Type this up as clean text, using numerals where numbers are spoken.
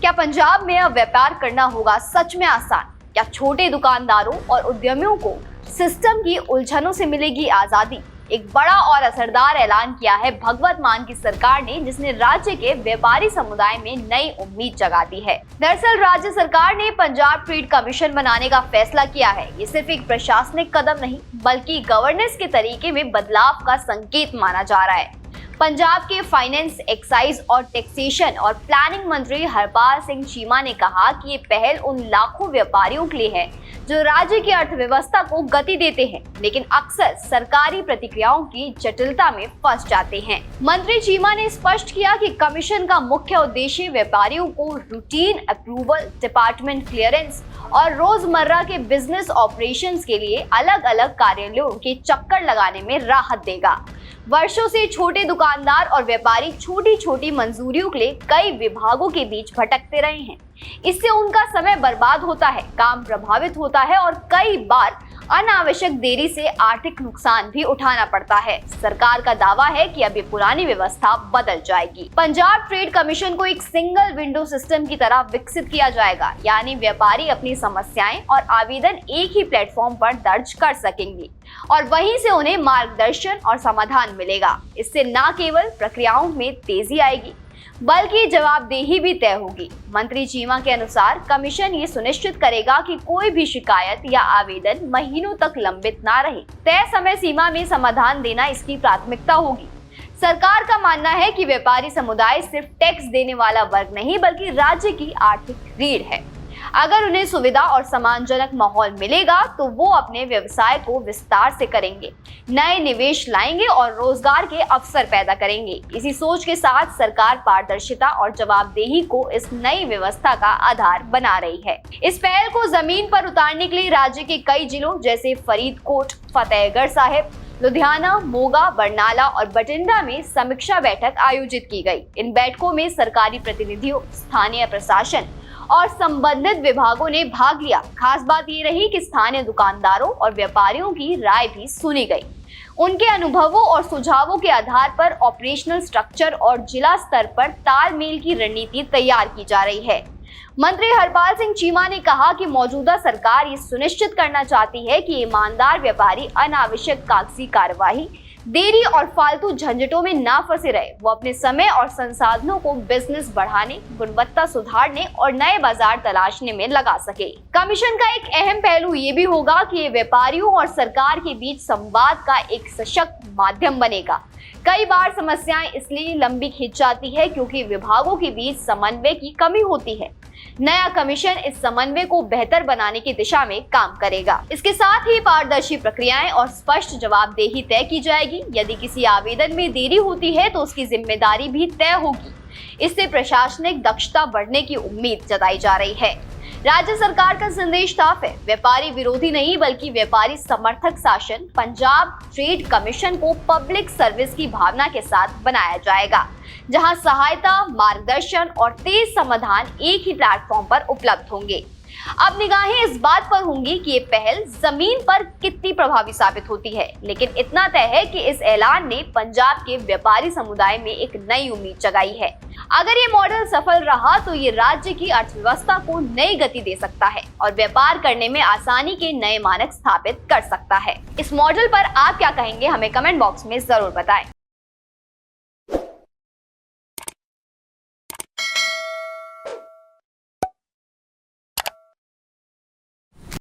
क्या पंजाब में अब व्यापार करना होगा सच में आसान? क्या छोटे दुकानदारों और उद्यमियों को सिस्टम की उलझनों से मिलेगी आजादी? एक बड़ा और असरदार ऐलान किया है भगवत मान की सरकार ने, जिसने राज्य के व्यापारी समुदाय में नई उम्मीद जगा दी है। दरअसल राज्य सरकार ने पंजाब ट्रेड कमीशन बनाने का फैसला किया है। ये सिर्फ एक प्रशासनिक कदम नहीं, बल्कि गवर्नेंस के तरीके में बदलाव का संकेत माना जा रहा है। पंजाब के फाइनेंस, एक्साइज और टैक्सेशन और प्लानिंग मंत्री हरपाल सिंह चीमा ने कहा कि ये पहल उन लाखों व्यापारियों के लिए है जो राज्य की अर्थव्यवस्था को गति देते हैं, लेकिन अक्सर सरकारी प्रतिक्रियाओं की जटिलता में फंस जाते हैं। मंत्री चीमा ने स्पष्ट किया कि कमीशन का मुख्य उद्देश्य व्यापारियों को रूटीन अप्रूवल, डिपार्टमेंट क्लियरेंस और रोजमर्रा के बिजनेस ऑपरेशंस के लिए अलग अलग कार्यालयों के चक्कर लगाने में राहत देगा। वर्षों से छोटे दुकानदार और व्यापारी छोटी छोटी मंजूरियों के लिए कई विभागों के बीच भटकते रहे हैं। इससे उनका समय बर्बाद होता है, काम प्रभावित होता है और कई बार अनावश्यक देरी से आर्थिक नुकसान भी उठाना पड़ता है। सरकार का दावा है कि अब ये पुरानी व्यवस्था बदल जाएगी। पंजाब ट्रेड कमीशन को एक सिंगल विंडो सिस्टम की तरह विकसित किया जाएगा, यानी व्यापारी अपनी समस्याएं और आवेदन एक ही प्लेटफॉर्म पर दर्ज कर सकेंगे और वहीं से उन्हें मार्गदर्शन और समाधान मिलेगा। इससे न केवल प्रक्रियाओं में तेजी आएगी, बल्कि जवाबदेही भी तय होगी। मंत्री चीमा के अनुसार कमीशन ये सुनिश्चित करेगा कि कोई भी शिकायत या आवेदन महीनों तक लंबित ना रहे। तय समय सीमा में समाधान देना इसकी प्राथमिकता होगी। सरकार का मानना है कि व्यापारी समुदाय सिर्फ टैक्स देने वाला वर्ग नहीं, बल्कि राज्य की आर्थिक रीढ़ है। अगर उन्हें सुविधा और सम्मानजनक माहौल मिलेगा तो वो अपने व्यवसाय को विस्तार से करेंगे, नए निवेश लाएंगे और रोजगार के अवसर पैदा करेंगे। इसी सोच के साथ सरकार पारदर्शिता और जवाबदेही को इस नई व्यवस्था का आधार बना रही है। इस पहल को जमीन पर उतारने के लिए राज्य के कई जिलों जैसे फरीदकोट, फतेहगढ़ साहिब, लुधियाना, मोगा, बरनाला और बठिंडा में समीक्षा बैठक आयोजित की गई। इन बैठकों में सरकारी प्रतिनिधियों, स्थानीय प्रशासन और संबंधित विभागों ने भाग लिया। खास बात ये रही कि स्थानीय दुकानदारों और व्यापारियों की राय भी सुनी गई। उनके अनुभवों और सुझावों के आधार पर ऑपरेशनल स्ट्रक्चर और जिला स्तर पर तालमेल की रणनीति तैयार की जा रही है। मंत्री हरपाल सिंह चीमा ने कहा कि मौजूदा सरकार ये सुनिश्चित करना चाहती है कि ईमानदार व्यापारी अनावश्यक कागजी कार्यवाही, देरी और फालतू झंझटों में ना फंसे रहे। वो अपने समय और संसाधनों को बिजनेस बढ़ाने, गुणवत्ता सुधारने और नए बाजार तलाशने में लगा सके। कमीशन का एक अहम पहलू ये भी होगा कि ये व्यापारियों और सरकार के बीच संवाद का एक सशक्त माध्यम बनेगा। कई बार समस्याएं इसलिए लंबी खिंच जाती है क्योंकि विभागों के बीच समन्वय की कमी होती है। नया कमीशन इस समन्वय को बेहतर बनाने की दिशा में काम करेगा। इसके साथ ही पारदर्शी प्रक्रियाएं और स्पष्ट जवाबदेही तय की जाएगी। यदि किसी आवेदन में देरी होती है तो उसकी जिम्मेदारी भी तय होगी। इससे प्रशासनिक दक्षता बढ़ने की उम्मीद जताई जा रही है। राज्य सरकार का संदेश साफ है, व्यापारी विरोधी नहीं बल्कि व्यापारी समर्थक शासन। पंजाब ट्रेड कमीशन को पब्लिक सर्विस की भावना के साथ बनाया जाएगा, जहां सहायता, मार्गदर्शन और तेज समाधान एक ही प्लेटफॉर्म पर उपलब्ध होंगे। अब निगाहें इस बात पर होंगी कि ये पहल जमीन पर कितनी प्रभावी साबित होती है, लेकिन इतना तय है कि इस ऐलान ने पंजाब के व्यापारी समुदाय में एक नई उम्मीद जगाई है। अगर ये मॉडल सफल रहा तो ये राज्य की अर्थव्यवस्था को नई गति दे सकता है और व्यापार करने में आसानी के नए मानक स्थापित कर सकता है। इस मॉडल पर आप क्या कहेंगे, हमें कमेंट बॉक्स में जरूर बताएं।